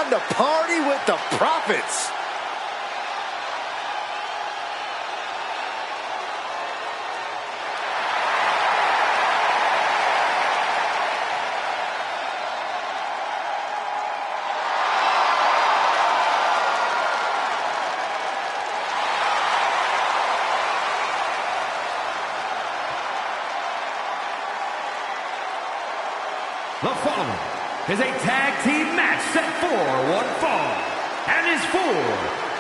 time to party with the Profits. The following is a tag team match set for one fall and is for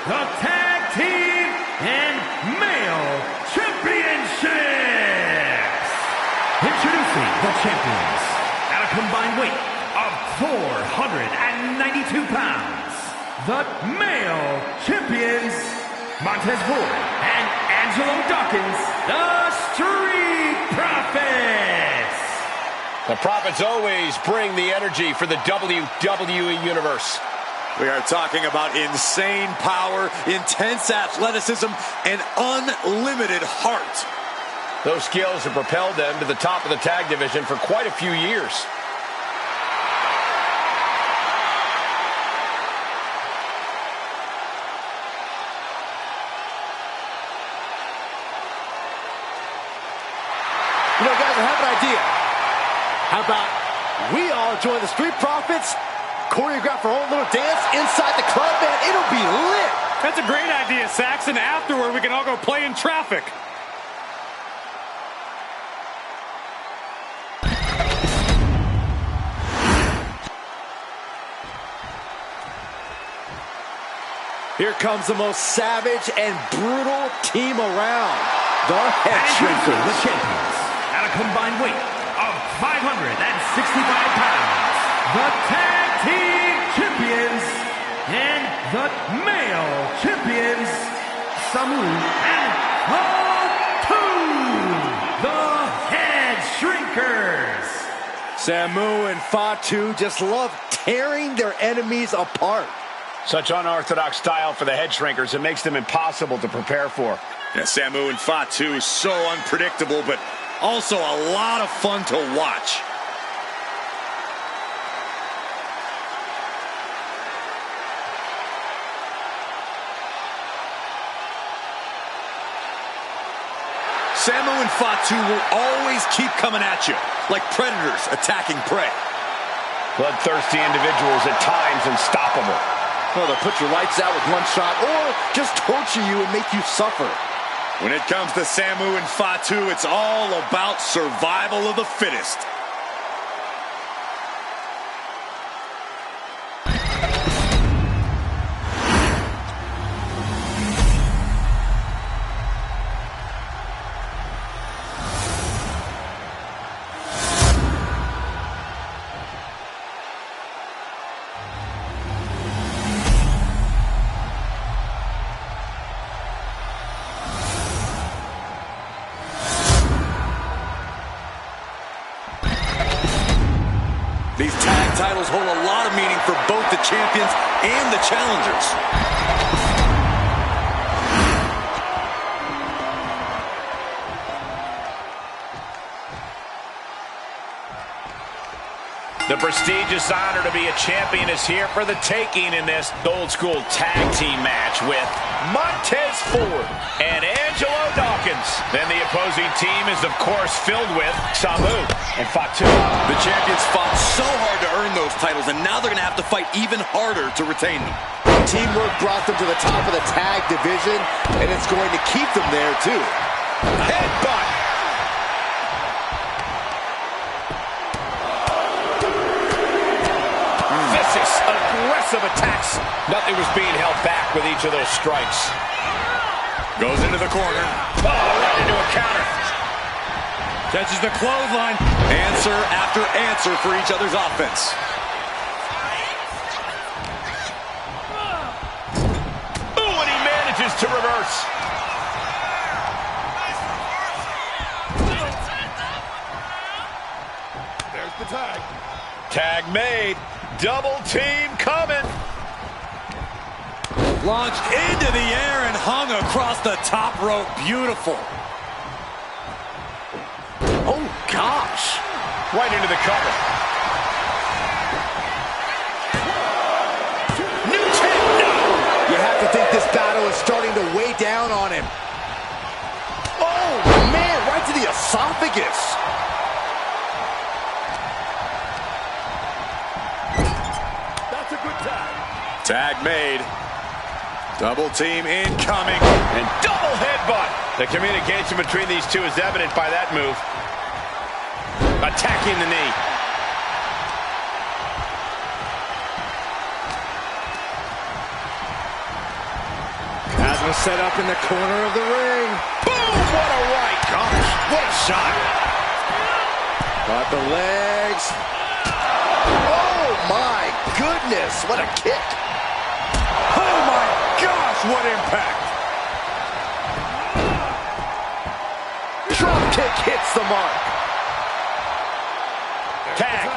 the Tag Team and Male Championships. Introducing the champions at a combined weight of 492 pounds. The Male Champions, Montez Ford and Angelo Dawkins, the Street Profits. The Profits always bring the energy for the WWE Universe. We are talking about insane power, intense athleticism, and unlimited heart. Those skills have propelled them to the top of the tag division for quite a few years. You know, guys, I have an idea. How about we all join the Street Profits, choreograph our own little dance inside the club, man? It'll be lit. That's a great idea, Saxon. Afterward, we can all go play in traffic. Here comes the most savage and brutal team around. The Head Shrinkers. The champions at a combined weight of 565 pounds. The Tag Team Champions and the Male Champions, Samu and Fatu. The Head Shrinkers. Samu and Fatu just love tearing their enemies apart. Such unorthodox style for the Head Shrinkers, it makes them impossible to prepare for. Yeah, Samu and Fatu, so unpredictable, but also a lot of fun to watch. Samu and Fatu will always keep coming at you, like predators attacking prey. Bloodthirsty individuals, at times unstoppable. Well, they'll put your lights out with one shot or just torture you and make you suffer. When it comes to Samu and Fatu, it's all about survival of the fittest. These tag titles hold a lot of meaning for both the champions and the challengers. The prestigious honor to be a champion is here for the taking in this old-school tag team match with Montez Ford and Angelo Dawkins. Then the opposing team is, of course, filled with Samu and Fatu. The champions fought so hard to earn those titles, and now they're going to have to fight even harder to retain them. Teamwork brought them to the top of the tag division, and it's going to keep them there, too. Headbutt. Vicious, aggressive attacks. Nothing was being held back with each of those strikes. Goes into the corner. Oh, right into a counter. Touches the clothesline. Answer after answer for each other's offense. Ooh, and he manages to reverse. There's the tag. Tag made. Double team coming. Launched into the air and hung across the top rope. Beautiful. Oh, gosh. Right into the cover. think this battle is starting to weigh down on him. Oh, man, right to the esophagus. That's a good tag. Tag made. Double team incoming. And double headbutt. The communication between these two is evident by that move. Attacking the knee. Asma set up in the corner of the ring. Boom! What a right. Gosh, what a shot. Got the legs. Oh, my goodness. What a kick. Oh my gosh, what impact. Drop kick hits the mark. Tag.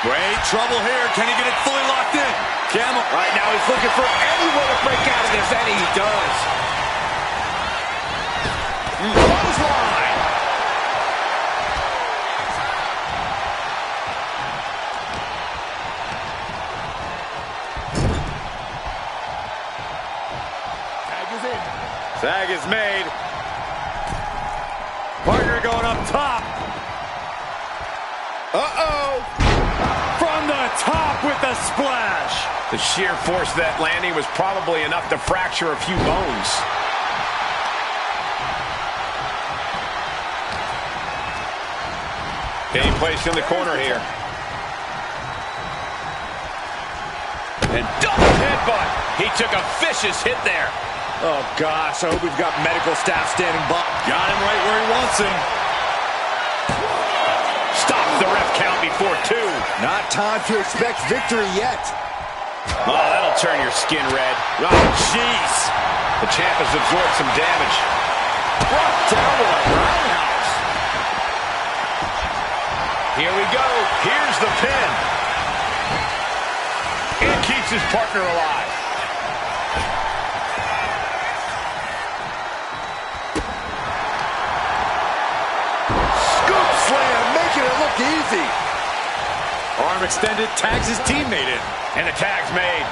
Great trouble here. Can he get it fully locked in? Camel. Right now he's looking for any way to break out of this, and he does. Clothesline. Tag is in. Tag is made. Partner going up top. Uh-oh. From the top with the splash. The sheer force of that landing was probably enough to fracture a few bones. Being placed in the corner here. And double headbutt. He took a vicious hit there. Oh, gosh. I hope we've got medical staff standing by. Got him right where he wants him. Stops the ref count before 2. Not time to expect victory yet. Oh, that'll turn your skin red. Oh, jeez. The champ has absorbed some damage. Brought down with a roundhouse. Here we go. Here's the pin. And keeps his partner alive. Scoop slam, making it look easy. Arm extended, tags his teammate in. And the tag's made.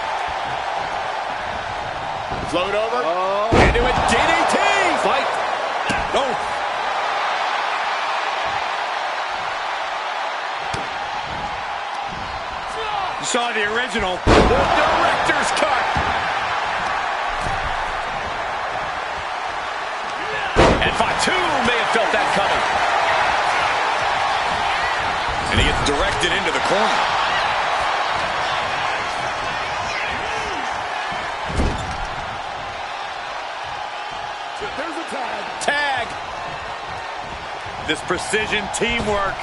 Float over. Into a DDT. Fight. Oh. You saw the original. The director's cut. And Fatu may have felt that coming. And he gets directed into the corner. There's a tag. Tag. This precision teamwork.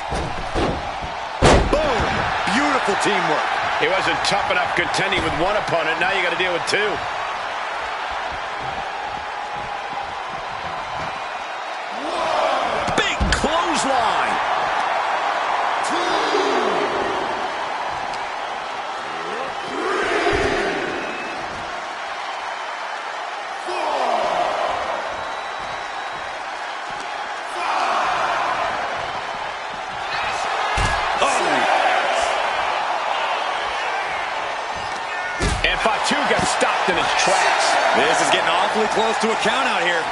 Boom. Beautiful teamwork. He wasn't tough enough contending with one opponent. Now you got to deal with 2. Big clothesline. And Fatu got stopped in his tracks. This is getting awfully close to a count out here.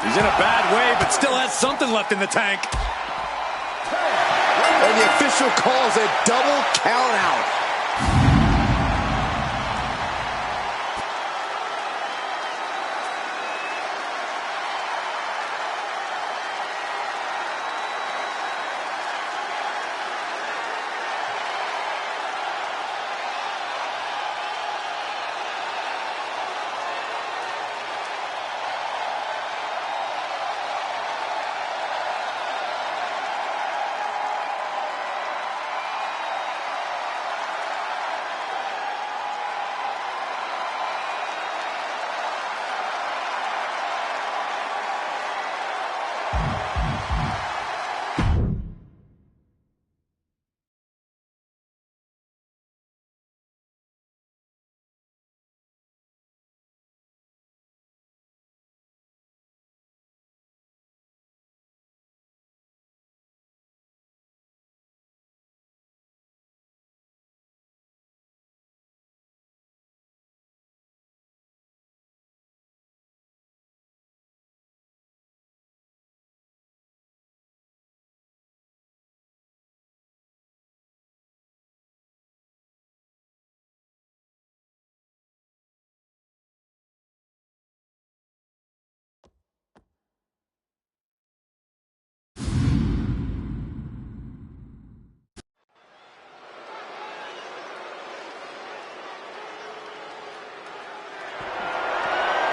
He's in a bad way, but still has something left in the tank. And the official calls a double count out.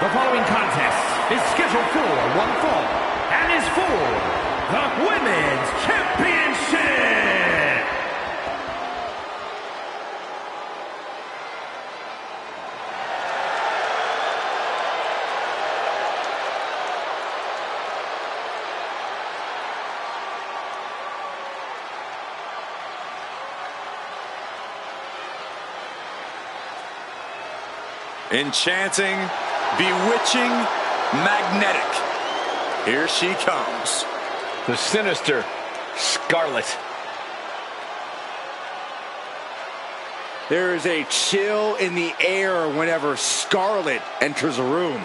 The following contest is scheduled for one fall and is for the Women's Championship. Enchanting, bewitching, magnetic. Here she comes. The sinister Scarlet. There is a chill in the air whenever Scarlet enters a room.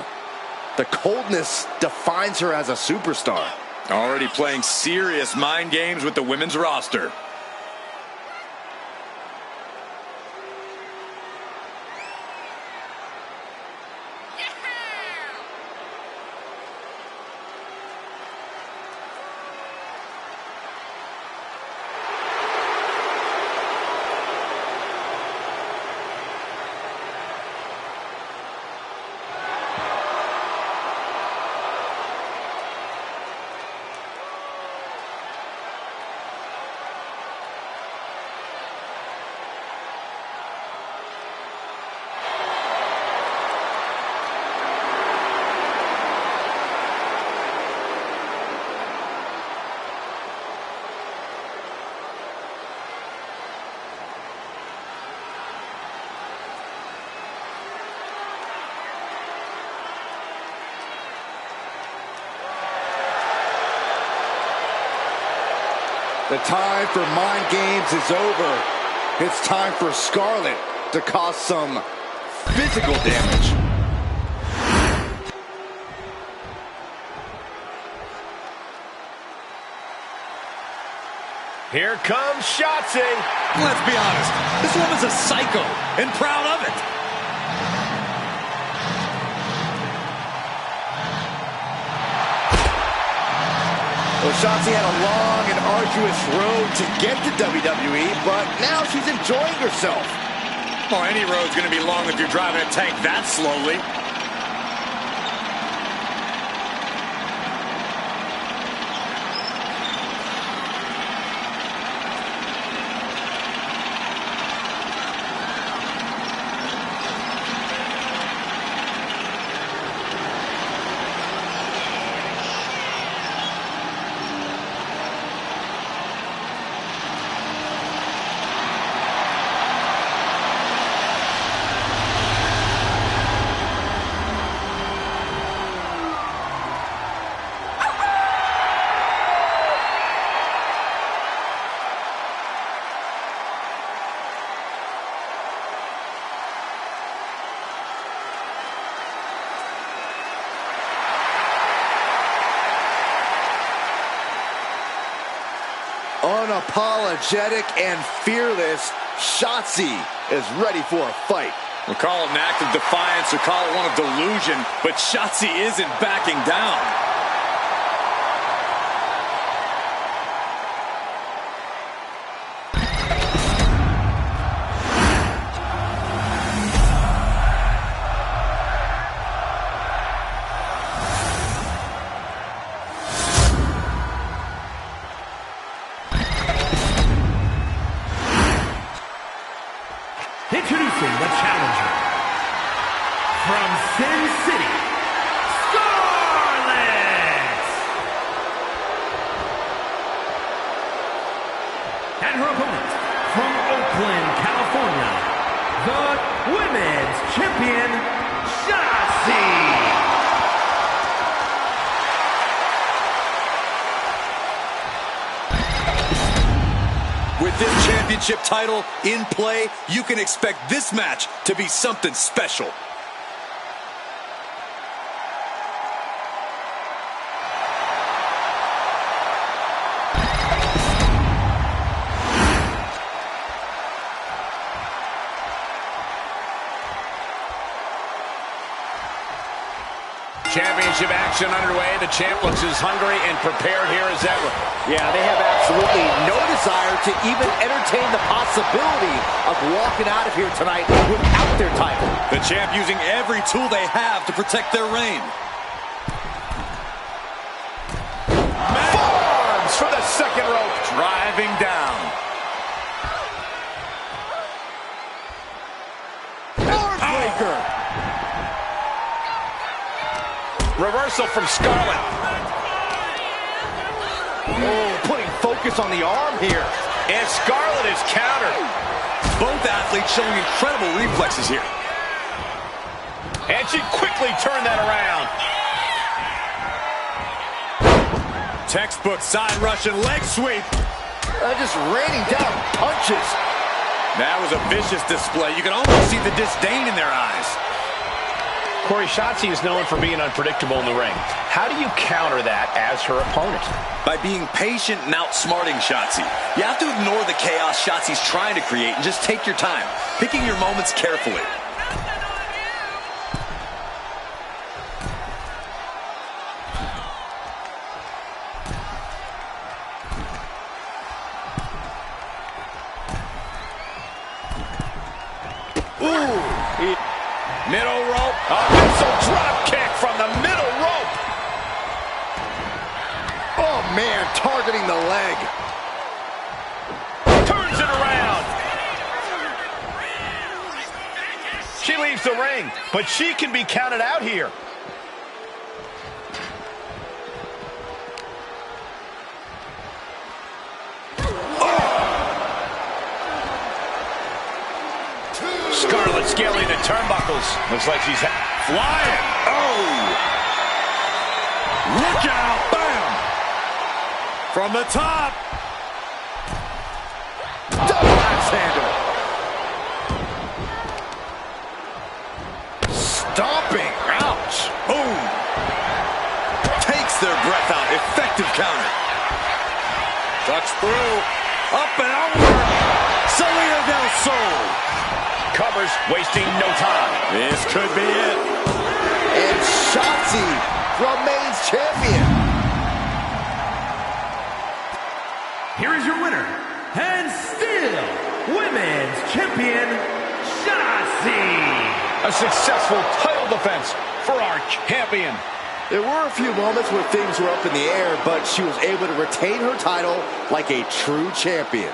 The coldness defines her as a superstar. Already playing serious mind games with the women's roster. The time for mind games is over. It's time for Scarlet to cause some physical damage. Here comes Shotzi. Let's be honest, this woman's a psycho and proud of it. Well, Shotzi had a long and arduous road to get to WWE, but now she's enjoying herself. Oh, any road's going to be long if you're driving a tank that slowly. Unapologetic and fearless, Shotzi is ready for a fight. We'll call it an act of defiance or call it one of delusion, but Shotzi isn't backing down. Introducing the challenger from Sin City, Scarlet! And her opponent from Oakland, California, the Women's Champion, Shotzi! With this championship title in play, you can expect this match to be something special. Championship action action underway. The champ looks as hungry and prepared here as ever. Yeah, they have absolutely no desire to even entertain the possibility of walking out of here tonight without their title. The champ using every tool they have to protect their reign. Forearms for the second rope. Driving down. Breaker. Reversal from Scarlett. Oh, putting focus on the arm here. And Scarlett is countered. Both athletes showing incredible reflexes here. And she quickly turned that around. Textbook side Russian leg sweep. Just raining down punches. That was a vicious display. You can almost see the disdain in their eyes. Corey, Shotzi is known for being unpredictable in the ring. How do you counter that as her opponent? By being patient and outsmarting Shotzi. You have to ignore the chaos Shotzi's trying to create and just take your time, picking your moments carefully. Middle rope. A missile drop kick from the middle rope. Oh, man, targeting the leg. Turns it around. She leaves the ring, but she can be counted out here. Scarlett scaling the turnbuckles. Looks like she's flying. Oh! Look out! Bam! From the top. Double axe handle. Stomping. Ouch. Boom. Takes their breath out. Effective counter. Ducks through. Up and over. Salida del Sol. Covers, wasting no time. This could be it. And Shotzi remains champion. Here is your winner, and still Women's Champion, Shotzi. A successful title defense for our champion. There were a few moments where things were up in the air, but she was able to retain her title like a true champion.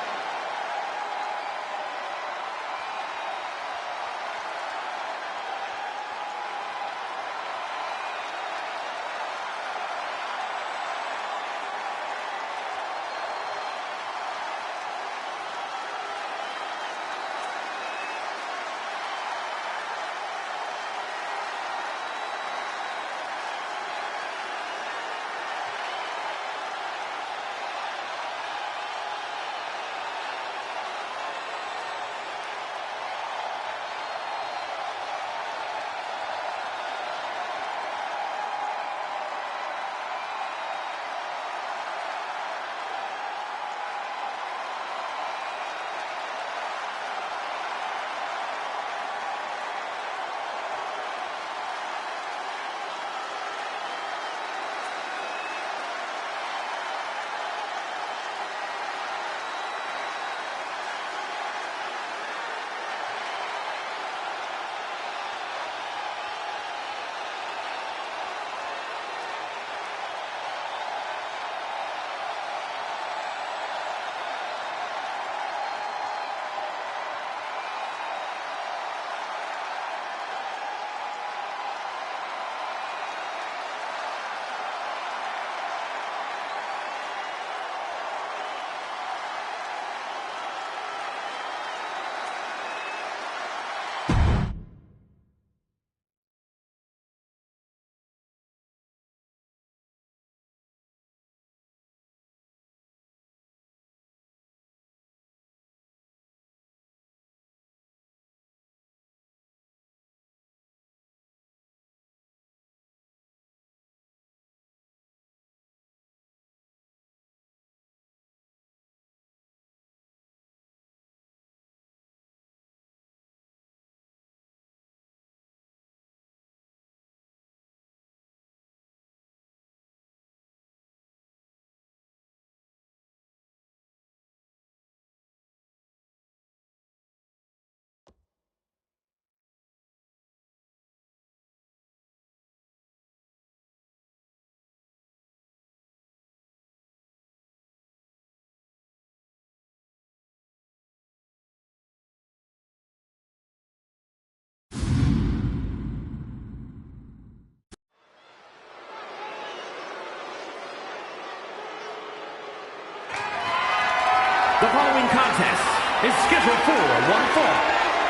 The following contest is scheduled for one fall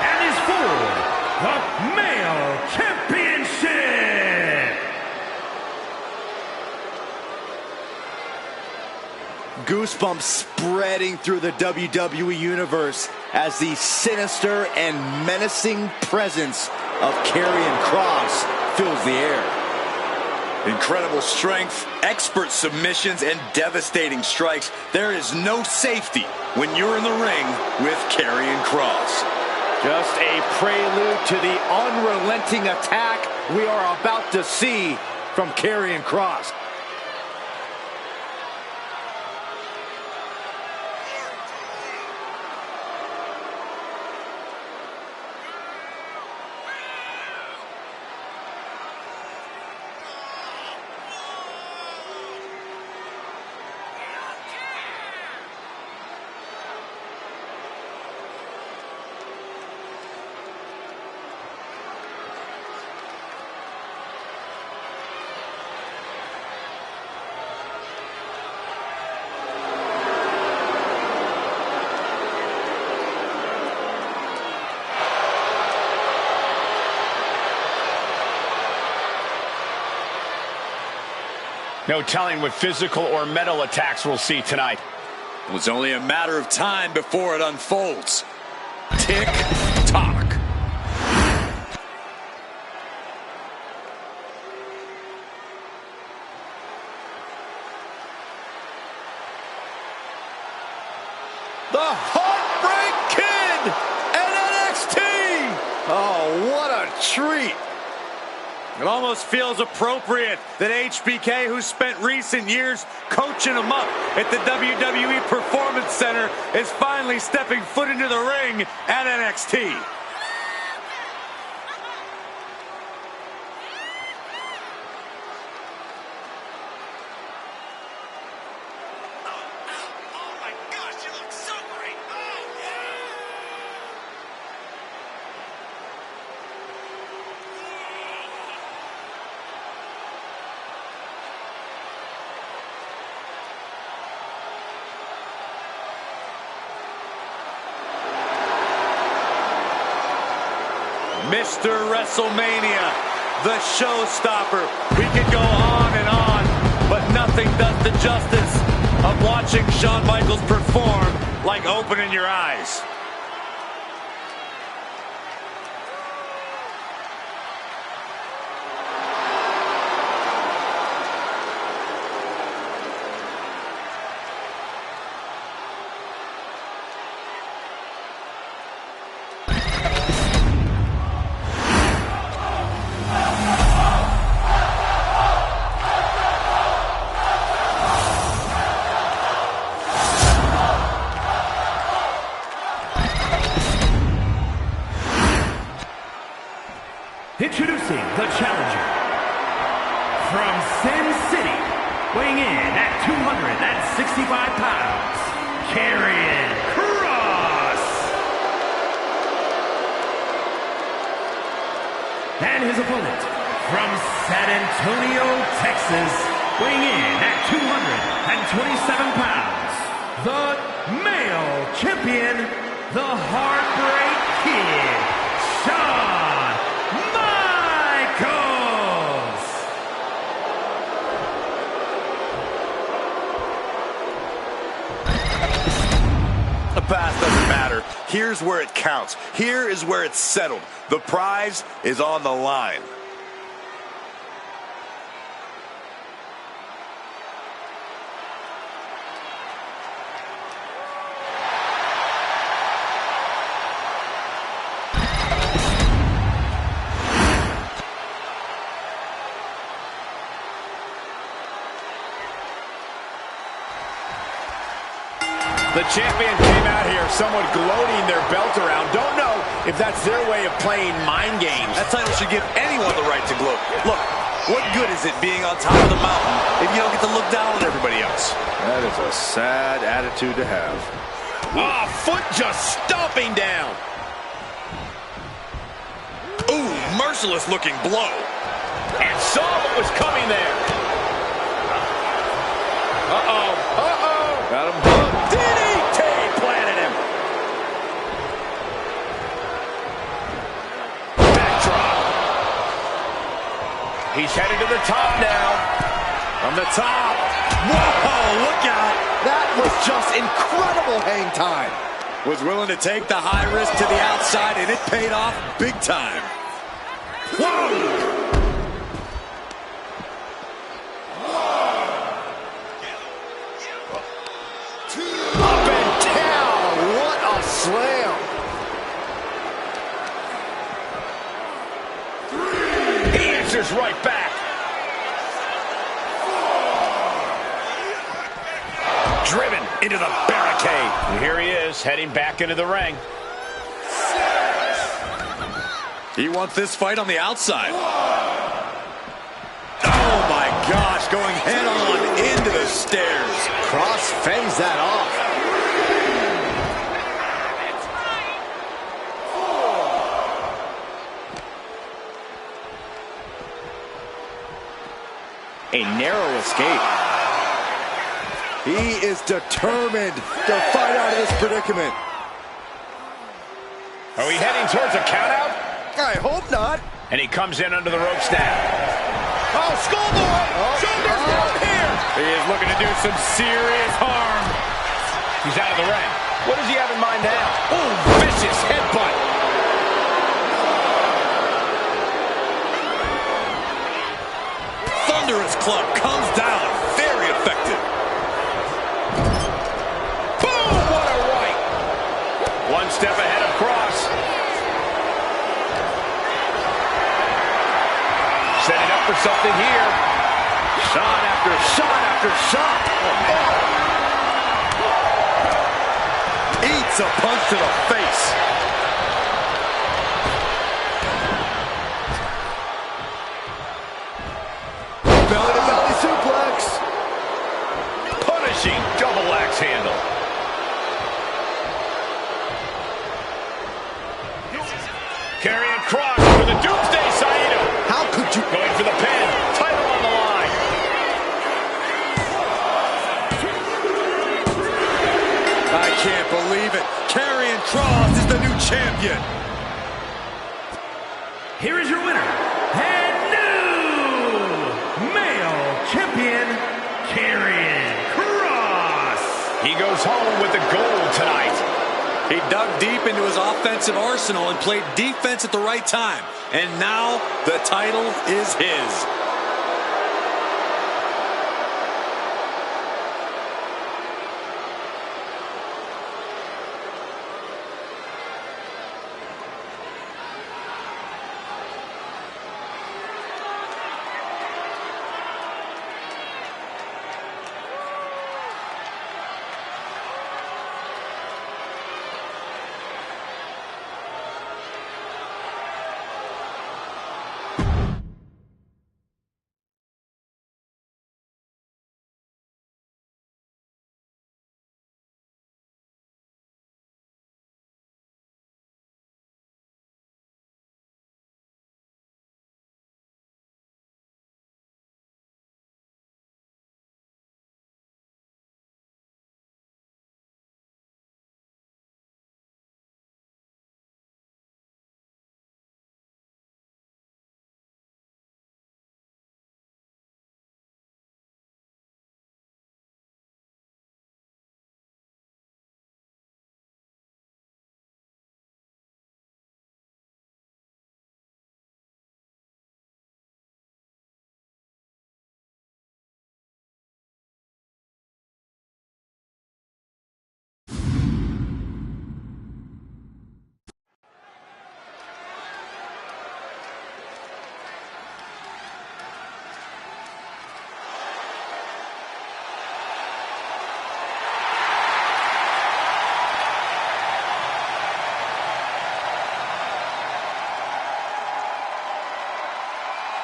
and is for the Male Championship. Goosebumps spreading through the WWE Universe as the sinister and menacing presence of Karrion Kross fills the air. Incredible strength, expert submissions, and devastating strikes. There is no safety when you're in the ring with Karrion Kross. Just a prelude to the unrelenting attack we are about to see from Karrion Kross. No telling what physical or mental attacks we'll see tonight. It was only a matter of time before it unfolds. Tick-tock. The Heartbreak Kid and NXT! Oh, what a treat! It almost feels appropriate that HBK, who spent recent years coaching him up at the WWE Performance Center, is finally stepping foot into the ring at NXT. Mr. WrestleMania, the showstopper. We could go on and on, but nothing does the justice of watching Shawn Michaels perform like opening your eyes. Introducing the challenger from Sin City, weighing in at 265 pounds, Karrion Kross. And his opponent from San Antonio, Texas, weighing in at 227 pounds, the male champion, the Heartbreak Kid, Shawn Michaels. The past doesn't matter. Here's where it counts. Here is where it's settled. The prize is on the line. The champion came out here somewhat gloating their belt around. Don't know if that's their way of playing mind games. That title should give anyone the right to gloat. Look, what good is it being on top of the mountain if you don't get to look down on everybody else? That is a sad attitude to have. Ah, foot just stomping down. Ooh, merciless looking blow. And saw what was coming there. Uh-oh. Uh-oh. Got him hooked. DDT He's headed to the top now. From the top. Whoa, look out. That was just incredible hang time. Was willing to take the high risk to the outside, and it paid off big time. Whoa! Up and down. What a slam. He answers right back. Driven into the barricade. And here he is, heading back into the ring. He wants this fight on the outside. Oh my gosh, going head on into the stairs. Cross fends that off. A narrow escape. He is determined to fight out of this predicament. Are we heading towards a countout? I hope not. And he comes in under the ropes now. Oh, schoolboy! Shoulders down here! He is looking to do some serious harm. He's out of the ring. What does he have in mind now? Oh, vicious headbutt. Thunderous club comes down. Very effective. Boom! What a right. One step ahead of Cross. Setting up for something here. Shot after shot after shot. Oh, Eats a punch to the face. belly-to-belly suplex. Punishing double axe handle. Karrion Kross for the Doomsday Saito. How could you? Going for the pin. Title on the line. I can't believe it. Karrion Kross is the new champion. Here is your winner, and new male champion, Karrion Kross. He goes home with the gold tonight. He dug deep into his offensive arsenal and played defense at the right time. And now the title is his.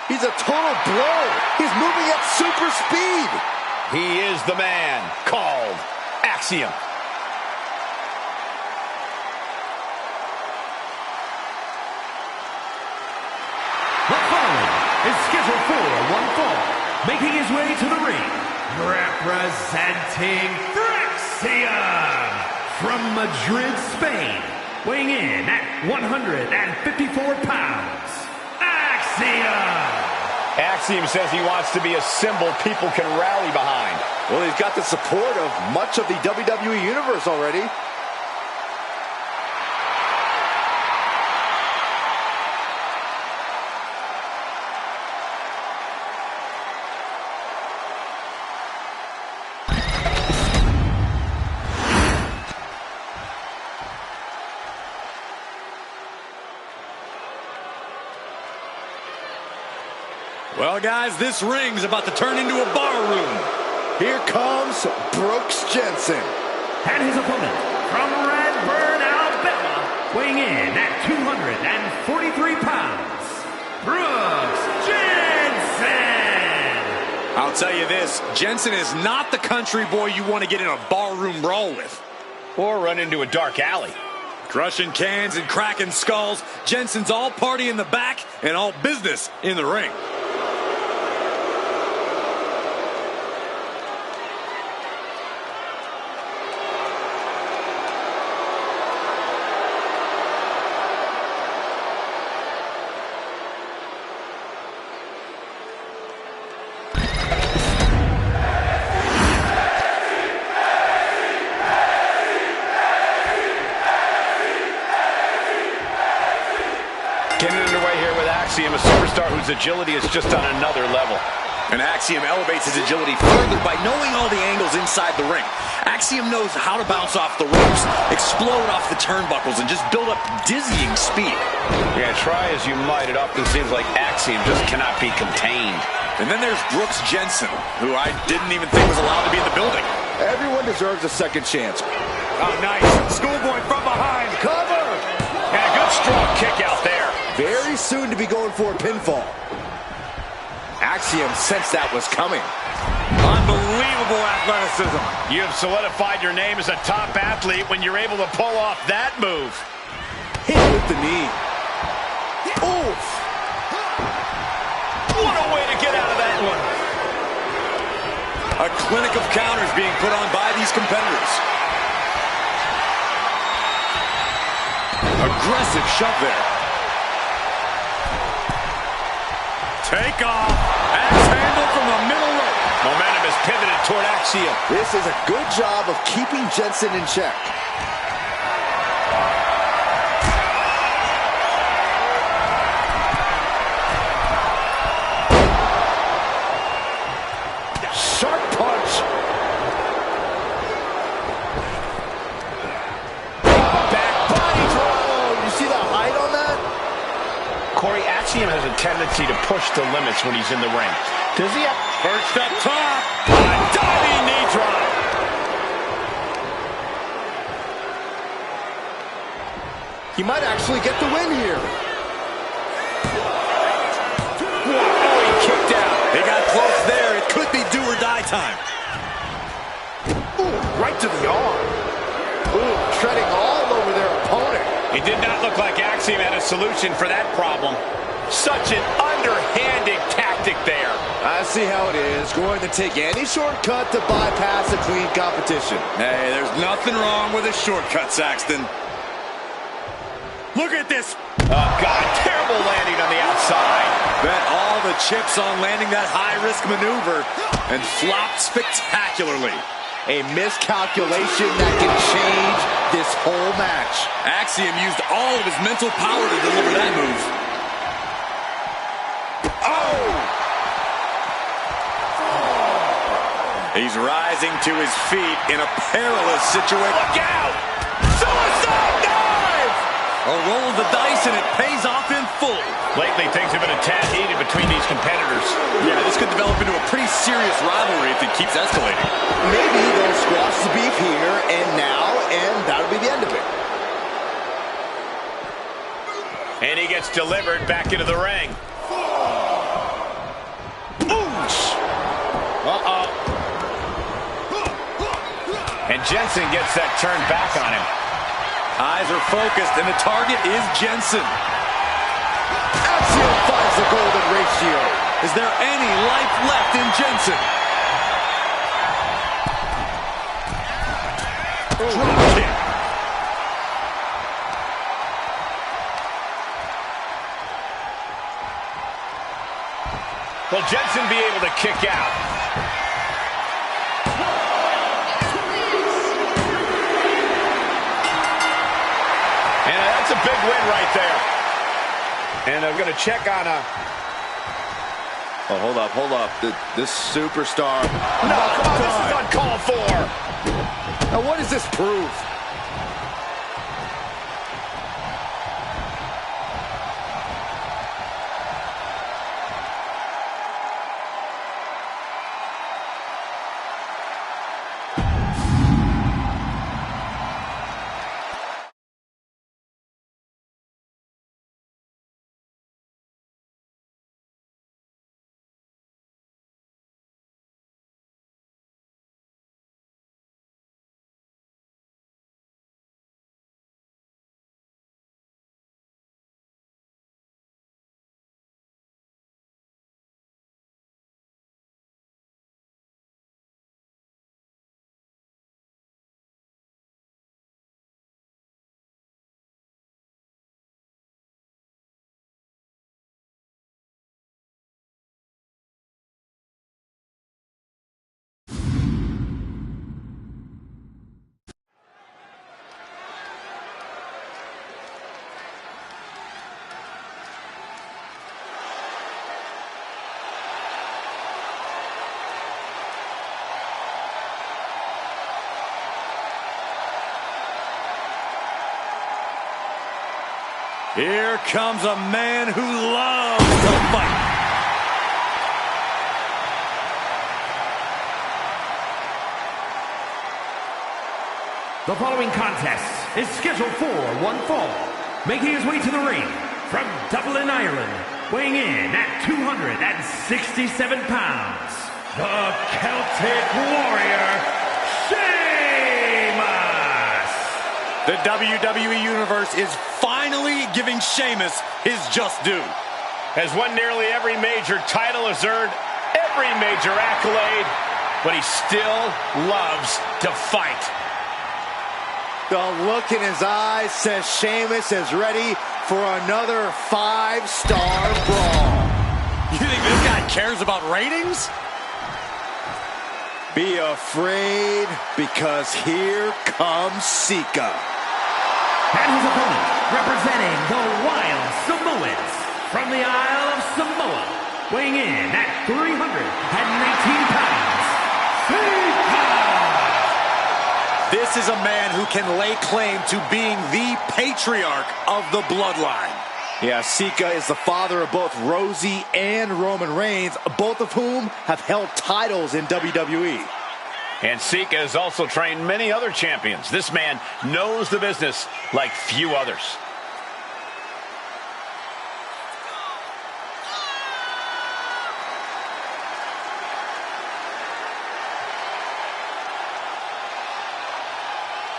He's a total blow. He's moving at super speed. He is the man called Axiom. The following is scheduled for one fall. Making his way to the ring, representing Axiom from Madrid, Spain. Weighing in at 154 pounds, Axiom. Axiom says he wants to be a symbol people can rally behind. Well, he's got the support of much of the WWE Universe already. Well, guys, this ring's about to turn into a bar room. Here comes Brooks Jensen. And his opponent from Radburn, Alabama, weighing in at 243 pounds, Brooks Jensen. I'll tell you this, Jensen is not the country boy you want to get in a barroom brawl with. Or run into a dark alley. Crushing cans and cracking skulls, Jensen's all party in the back and all business in the ring. Getting underway here with Axiom, a superstar whose agility is just on another level. And Axiom elevates his agility further by knowing all the angles inside the ring. Axiom knows how to bounce off the ropes, explode off the turnbuckles, and just build up dizzying speed. Yeah, try as you might, it often seems like Axiom just cannot be contained. And then there's Brooks Jensen, who I didn't even think was allowed to be in the building. Everyone deserves a second chance. Oh, nice. Schoolboy from behind. Cover! And a good strong kick out there. Very soon to be going for a pinfall. Axiom sensed that was coming. Unbelievable athleticism. You have solidified your name as a top athlete when you're able to pull off that move. Hit with the knee. Oof! What a way to get out of that one. A clinic of counters being put on by these competitors. Aggressive shove there. Take off. Axe handle from the middle rope. Momentum is pivoted toward Axiom. This is a good job of keeping Jensen in check. Sharp punch. Back body throw. You see the height on that? Corey, Axiom has a tendency to push the limits when he's in the ring. Does he have... Perched up top. A diving knee drop. He might actually get the win here. Oh, he kicked out. They got close there. It could be do or die time. Ooh, right to the arm. Ooh, treading all over their opponent. It did not look like Axiom had a solution for that problem. Such an underhanded tactic there. I see how it is. Going to take any shortcut to bypass a clean competition. Hey, there's nothing wrong with a shortcut, Saxton. Look at this. Oh, God, terrible landing on the outside. Bet all the chips on landing that high-risk maneuver and flopped spectacularly. A miscalculation that can change this whole match. Axiom used all of his mental power to deliver that move. Oh! He's rising to his feet in a perilous situation. Look out! Suicide dive! A roll of the dice and it pays off in full. Lately, things have been a tad heated between these competitors. Yeah, this could develop into a pretty serious rivalry if it keeps escalating. Maybe they'll squash the beef here and now, and that'll be the end of it. And he gets delivered back into the ring. Uh-oh. And Jensen gets that turned back on him. Eyes are focused, and the target is Jensen. Axiom finds the golden ratio. Is there any life left in Jensen? Drop kick. Jensen be able to kick out? And that's a big win right there. And I'm going to check on a... Oh, hold up. This superstar... No, come on, this is uncalled for. Now, what does this prove? Here comes a man who loves to fight. The following contest is scheduled for one fall. Making his way to the ring from Dublin, Ireland, weighing in at 267 pounds, the Celtic Warrior, The WWE Universe is finally giving Sheamus his just due. Has won nearly every major title, has earned every major accolade, but he still loves to fight. The look in his eyes says Sheamus is ready for another 5-star brawl. You think this guy cares about ratings? Be afraid, because here comes Sika. And his opponent, representing the Wild Samoans from the Isle of Samoa, weighing in at 319 pounds, Sika! This is a man who can lay claim to being the patriarch of the bloodline. Yeah, Sika is the father of both Rosie and Roman Reigns, both of whom have held titles in WWE. And Sika has also trained many other champions. This man knows the business like few others.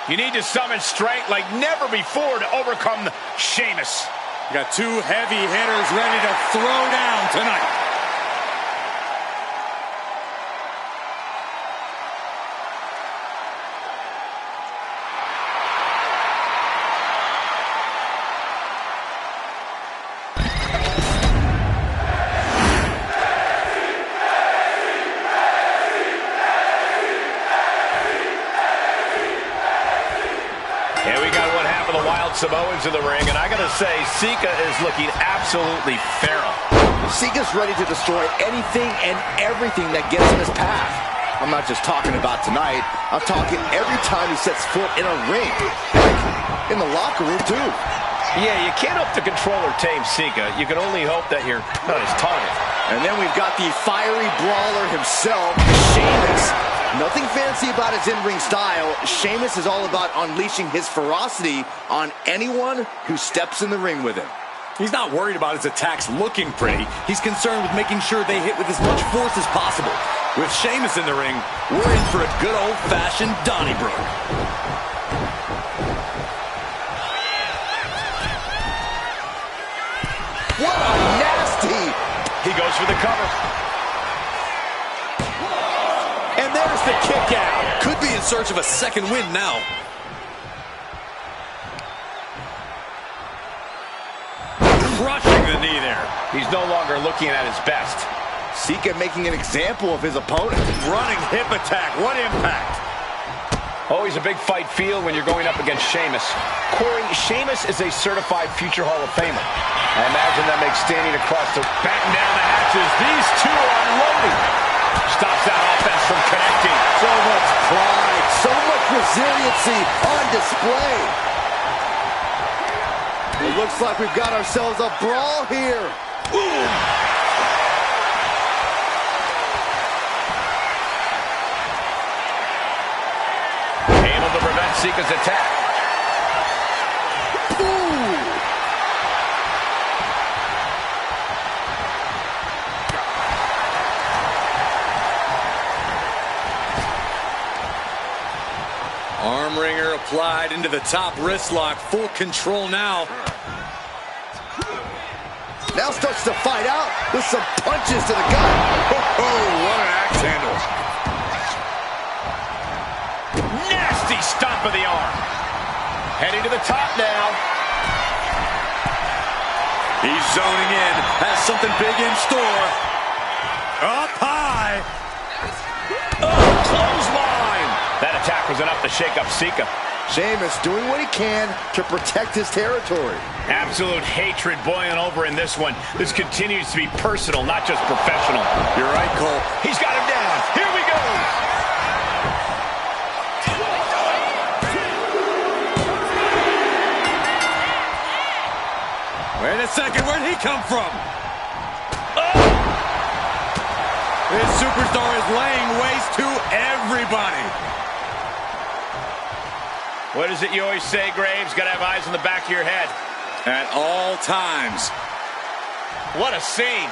You need to summon strength like never before to overcome Sheamus. You got two heavy hitters ready to throw down tonight. Samoans in the ring, and I gotta say, Sika is looking absolutely feral. Sika's ready to destroy anything and everything that gets in his path. I'm not just talking about tonight. I'm talking every time he sets foot in a ring. In the locker room, too. Yeah, you can't hope to control or tame Sika. You can only hope that you're not his target. And then we've got the fiery brawler himself, Sheamus. Nothing fancy about his in-ring style. Sheamus is all about unleashing his ferocity on anyone who steps in the ring with him. He's not worried about his attacks looking pretty. He's concerned with making sure they hit with as much force as possible. With Sheamus in the ring, we're in for a good old-fashioned Donnybrook. What a nasty! He goes for the cover. And there's the kick out. Could be in search of a second win now. Crushing the knee there. He's no longer looking at his best. Sika making an example of his opponent. Running hip attack. What impact? Always a big fight field when you're going up against Sheamus. Corey, Sheamus is a certified future Hall of Famer. I imagine that makes standing across the batten down the hatches. These two are unloading. Stops that offense from connecting. So much pride, so much resiliency on display. It looks like we've got ourselves a brawl here. Ooh. To prevent Sika's attack. Ooh. Arm wringer applied into the top wrist lock. Full control now. Now starts to fight out with some punches to the gut. Oh, what an axe handle. Nasty stomp of the arm. Heading to the top now. He's zoning in. Has something big in store. Up high. Oh, clothesline. That attack was enough to shake up Sika. Sheamus doing what he can to protect his territory. Absolute hatred boiling over in this one. This continues to be personal, not just professional. You're right, Cole. He's got him down. Here we go. Wait a second, where'd he come from? Oh! This superstar is laying waste to everybody. What is it you always say, Graves? Gotta have eyes on the back of your head. At all times. What a scene.